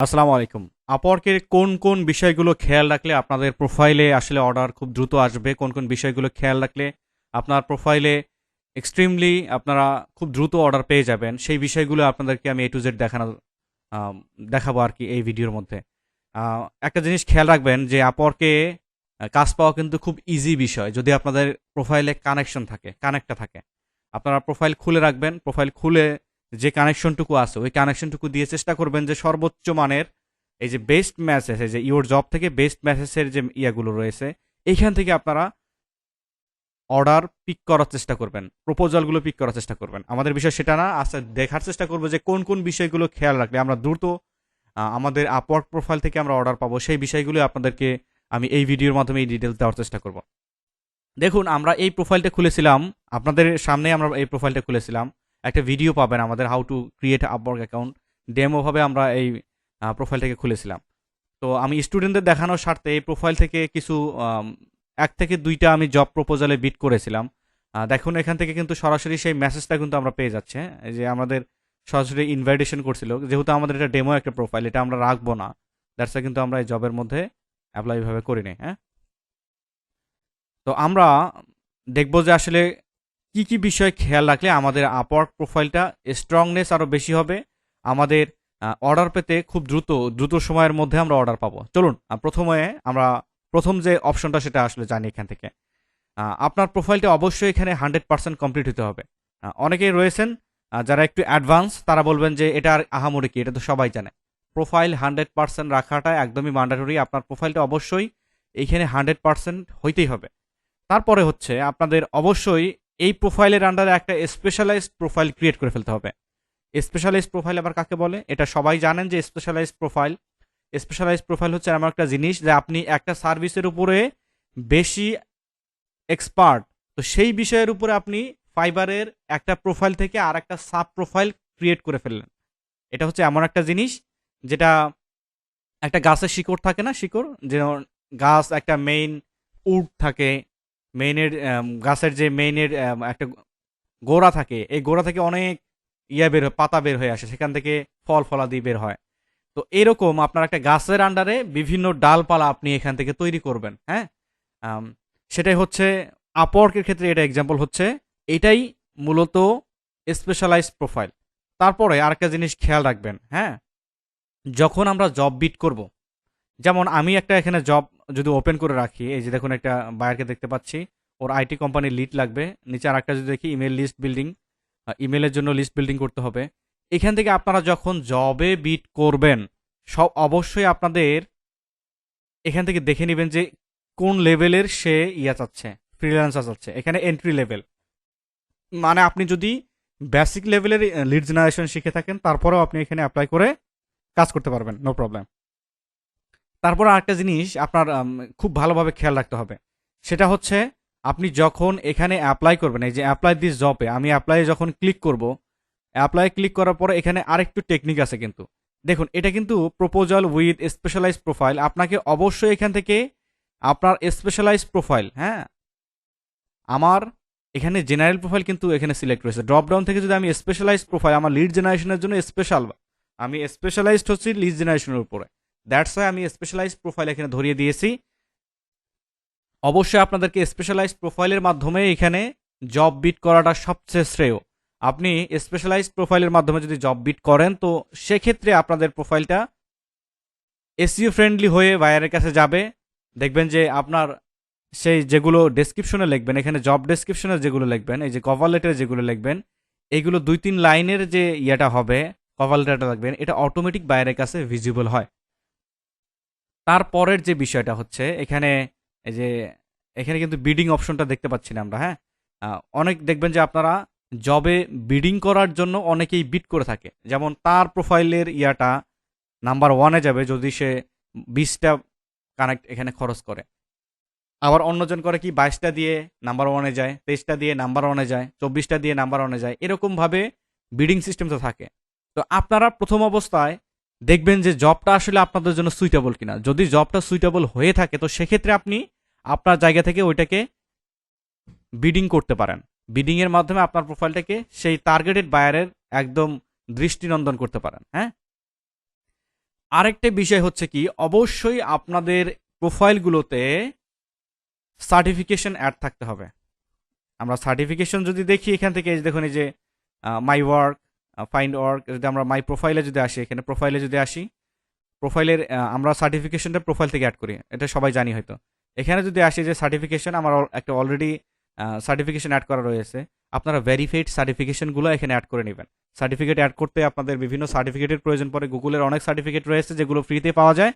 আসসালামু আলাইকুম। আপওয়ার্কের কোন, কোন বিষয়গুলো খেয়াল রাখলে আপনাদের প্রোফাইলে আসলে অর্ডার খুব দ্রুত আসবে? কোন, কোন বিষয়গুলো খেয়াল রাখলে আপনার প্রোফাইলে এক্সট্রিমলি আপনারা খুব দ্রুত অর্ডার পেয়ে যাবেন? সেই বিষয়গুলো আপনাদেরকে আমি A to Z আম দেখাবো আরকি এই ভিডিওর মধ্যে। আ একটা জিনিস খেয়াল রাখবেন যে আপওয়ার্কে কাজ পাওয়া কিন্তু খুব ইজি বিষয়। যদি আপনাদের প্রোফাইলে কানেকশন থাকে, কানেক্টটা থাকে। আপনারা প্রোফাইল খুলে রাখবেন। প্রোফাইল খুলে যে কানেকশনটুকু আছে, ওই কানেকশনটুকু দিয়ে চেষ্টা করবেন যে সর্বোচ্চ মানের এই যে বেস্ট মেসেজ, এই যে ইওর জব থেকে বেস্ট মেসেজের যে ইয়াগুলো রয়েছে, এইখান থেকে আপনারা অর্ডার পিক করার চেষ্টা করবেন। প্রপোজালগুলো পিক করার চেষ্টা করবেন। আমাদের বিষয় সেটা না। আচ্ছা, দেখার চেষ্টা করব যে কোন, কোন বিষয়গুলো খেয়াল রাখলে আমরা দ্রুত আমাদের আপওয়ার্ক প্রোফাইল থেকে আমরা অর্ডার পাবো। সেই বিষয়গুলো আপনাদেরকে আমি এই ভিডিওর মাধ্যমে এই ডিটেইলস দেওয়ার চেষ্টা করব। দেখুন, আমরা এই প্রোফাইলটা খুলেছিলাম। আপনাদের সামনে আমরা এই প্রোফাইলটা খুলেছিলাম। একটা ভিডিও পাবেন আমাদের how to create Upwork account. Demo ভাবে আমরা এই প্রোফাইলটাকে খুলেছিলাম। তো আমি স্টুডেন্টদের দেখানোর স্বার্থে এই প্রোফাইল থেকে কিছু ১ থেকে ২ টা আমি জব প্রপোজালে বিট করেছিলাম। দেখুন, এখান থেকে কিন্তু সরাসরি সেই মেসেজটা কিন্তু আমরা পেয়ে যাচ্ছি, হ্যাঁ? এই যে আমাদের সরাসরি ইনভাইটেশন করছিল। যেহেতু আমাদের এটা ডেমো একটা প্রোফাইল, এটা আমরা রাখবো না। দ্যাটস ওয়াই কিন্তু আমরা এই জবের মধ্যে এপ্লাই এভাবে করিনি, হ্যাঁ? তো আমরা দেখব যে আসলে কি, কি বিষয় খেয়াল রাখলে আমাদের আপওয়ার্ক প্রোফাইলটা স্ট্রংনেস আরো বেশি হবে। আমাদের অর্ডার পেতে খুব দ্রুত সময়ের মধ্যে আমরা অর্ডার পাবো। চলুন, প্রথমে আমরা প্রথম যে অপশনটা সেটা আসলে জানি এখান থেকে। আপনার প্রোফাইলটা অবশ্যই এখানে 100% কমপ্লিট হতে হবে। অনেকেই রয়েছেন যারা একটু অ্যাডভান্স, তারা বলবেন যে এটা আর আহামরি কি, এটা তো সবাই জানে। প্রোফাইল 100% রাখাটা একদমই ম্যান্ডেটরি। আপনার প্রোফাইলটা অবশ্যই এইখানে 100% হইতেই হবে। তারপরে হচ্ছে আপনাদের অবশ্যই এই প্রোফাইলের আন্ডারে একটা স্পেশালাইজড প্রোফাইল ক্রিয়েট করে ফেলতে হবে। স্পেশালাইজড প্রোফাইল আবার কাকে বলে? এটা সবাই জানেন যে স্পেশালাইজড প্রোফাইল হচ্ছে এমন একটা জিনিস যে আপনি একটা সার্ভিসের উপরে বেশি এক্সপার্ট, তো সেই বিষয়ের উপরে আপনি ফাইবারের একটা প্রোফাইল থেকে আর একটা সাব প্রোফাইল ক্রিয়েট করে ফেললেন। এটা হচ্ছে এমন একটা জিনিস যেটা একটা গাছের শিকড় থাকে না, শিকড় যেমন গাছ একটা মেইন উড থাকে, মেইনের গাছের যে মেইনের একটা গোড়া থাকে, এই গোড়া থেকে অনেক বের হয়, পাতা বের হয়ে আসে, সেখান থেকে ফল ফলাদি বের হয়। তো এরকম আপনার একটা গাছের আন্ডারে বিভিন্ন ডালপালা আপনি এখান থেকে তৈরি করবেন, হ্যাঁ? আম, সেটাই হচ্ছে আপওয়ার্কের ক্ষেত্রে এটা এক্সাম্পল হচ্ছে। এটাই মূলত স্পেশালাইজড প্রোফাইল। তারপরে আরেকটা জিনিস খেয়াল রাখবেন, হ্যাঁ? যখন আমরা জব বিট করব, যেমন আমি একটা এখানে জব যদি ওপেন করে রাখি, এই যে দেখুন একটা বায়ারকে দেখতে পাচ্ছি, ওর আইটি কোম্পানির লিড লাগবে। নিচে আর একটা যদি দেখি ইমেল লিস্ট বিল্ডিং, ইমেলের জন্য লিস্ট বিল্ডিং করতে হবে। এখান থেকে আপনারা যখন জবে বিট করবেন, সব অবশ্যই আপনাদের এখান থেকে দেখে নেবেন যে কোন লেভেলের সে চাচ্ছে, ফ্রিল্যান্সার চাচ্ছে। এখানে এন্ট্রি লেভেল, মানে আপনি যদি বেসিক লেভেলের লিড জেনারেশন শিখে থাকেন, তারপরেও আপনি এখানে অ্যাপ্লাই করে কাজ করতে পারবেন, নো প্রবলেম। তারপর আরেকটা জিনিস আপনার খুব ভালোভাবে খেয়াল রাখতে হবে। সেটা হচ্ছে আপনি যখন এখানে অ্যাপ্লাই করবেন, এই যে অ্যাপ্লাই দিস জবে, আমি অ্যাপ্লাই যখন ক্লিক করব, অ্যাপ্লাই ক্লিক করার পরে এখানে আরেকটু টেকনিক আছে কিন্তু। দেখুন, এটা কিন্তু প্রপোজাল উইথ স্পেশালাইজ প্রোফাইল। আপনাকে অবশ্যই এখান থেকে আপনার স্পেশালাইজ প্রোফাইল, হ্যাঁ, আমার এখানে জেনারেল প্রোফাইল কিন্তু এখানে সিলেক্ট রয়েছে। ড্রপ ডাউন থেকে যদি আমি স্পেশালাইজ প্রোফাইল, আমার লিড জেনারেশনের জন্য স্পেশাল, আমি স্পেশালাইজড হচ্ছি লিড জেনারেশনের উপরে, দ্যাটস ওয়াই আমি স্পেশালাইজ প্রোফাইল এখানে ধরিয়ে দিয়েছি। অবশ্যই আপনাদেরকে স্পেশালাইজড প্রোফাইলের মাধ্যমে এখানে জব বিট করাটা সবচেয়ে শ্রেয়। আপনি স্পেশালাইজড প্রোফাইলের মাধ্যমে যদি জব বিট করেন, তো সেক্ষেত্রে আপনাদের প্রোফাইলটা এসইও ফ্রেন্ডলি হয়ে বায়ারের কাছে যাবে। দেখবেন যে আপনার সেই যেগুলো ডেসক্রিপশনে লিখবেন, এখানে জব ডেসক্রিপশনে যেগুলো লিখবেন, এই যে কভার লেটারে যেগুলো লিখবেন, এইগুলো ২-৩ লাইনের যে হবে, কভার লেটারটা লিখবেন, এটা অটোমেটিক বায়ারের কাছে ভিজিবল হয়। তারপরের যে বিষয়টা হচ্ছে এখানে, এই যে এখানে কিন্তু বিডিং অপশনটা দেখতে পাচ্ছি না আমরা, হ্যাঁ? অনেক দেখবেন যে আপনারা জবে বিডিং করার জন্য অনেকেই বিট করে থাকে। যেমন তার প্রোফাইলের নাম্বার 1-এ যাবে যদি সে 20টা কানেক্ট এখানে খরচ করে। আবার অন্যজন করে কি, 22টা দিয়ে নাম্বার 1-এ যায়, 23টা দিয়ে নাম্বার 1-এ যায়, 24টা দিয়ে নাম্বার 1-এ যায়। এরকমভাবে বিডিং সিস্টেমটা থাকে। তো আপনারা প্রথম অবস্থায় দেখবেন যে জবটা আসলে আপনাদের জন্য সুইটেবল কিনা। যদি জবটা সুইটেবল হয়ে থাকে, তো সেক্ষেত্রে আপনি আপনার জায়গা থেকে ওইটাকে বিডিং করতে পারেন। বিডিং এর মাধ্যমে আপনার প্রোফাইলটাকে সেই টার্গেটেড বায়ারের একদম দৃষ্টিনন্দন করতে পারেন, হ্যাঁ? আরেকটা বিষয় হচ্ছে কি, অবশ্যই আপনাদের প্রোফাইলগুলোতে সার্টিফিকেশন অ্যাড থাকতে হবে। আমরা সার্টিফিকেশন যদি দেখি এখান থেকে, এই যে দেখুন, এই যে মাই ওয়ার্ক, ফাইন্ড ওয়ার্ক, যদি আমরা মাই প্রোফাইলে যদি আসি, এখানে প্রোফাইলে যদি আসি, প্রোফাইলের আমরা সার্টিফিকেশনটা প্রোফাইল থেকে অ্যাড করি, এটা সবাই জানি হয়তো। এখানে যদি আসি যে সার্টিফিকেশন, আমার একটা অলরেডি সার্টিফিকেশন অ্যাড করা রয়েছে, আপনারা ভেরিফাইড সার্টিফিকেশনগুলো এখানে অ্যাড করে নেবেন। সার্টিফিকেট অ্যাড করতে আপনাদের বিভিন্ন সার্টিফিকেটের প্রয়োজন পড়ে, গুগলের অনেক সার্টিফিকেট রয়েছে যেগুলো ফ্রিতে পাওয়া যায়,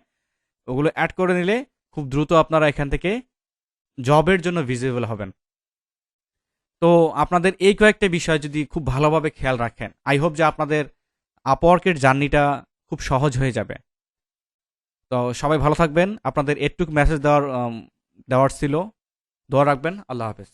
ওগুলো অ্যাড করে নিলে খুব দ্রুত আপনারা এখান থেকে জবের জন্য ভিজিবল হবেন। তো আপনাদের এই কয়েকটা বিষয় যদি খুব ভালোভাবে খেয়াল রাখেন, আই হোপ যে আপনাদের আপওয়ার্কের জার্নিটা খুব সহজ হয়ে যাবে। তো সবাই ভালো থাকবেন। আপনাদের এটুক মেসেজ দেওয়ার ছিল। দোয়া রাখবেন। আল্লাহ হাফেজ।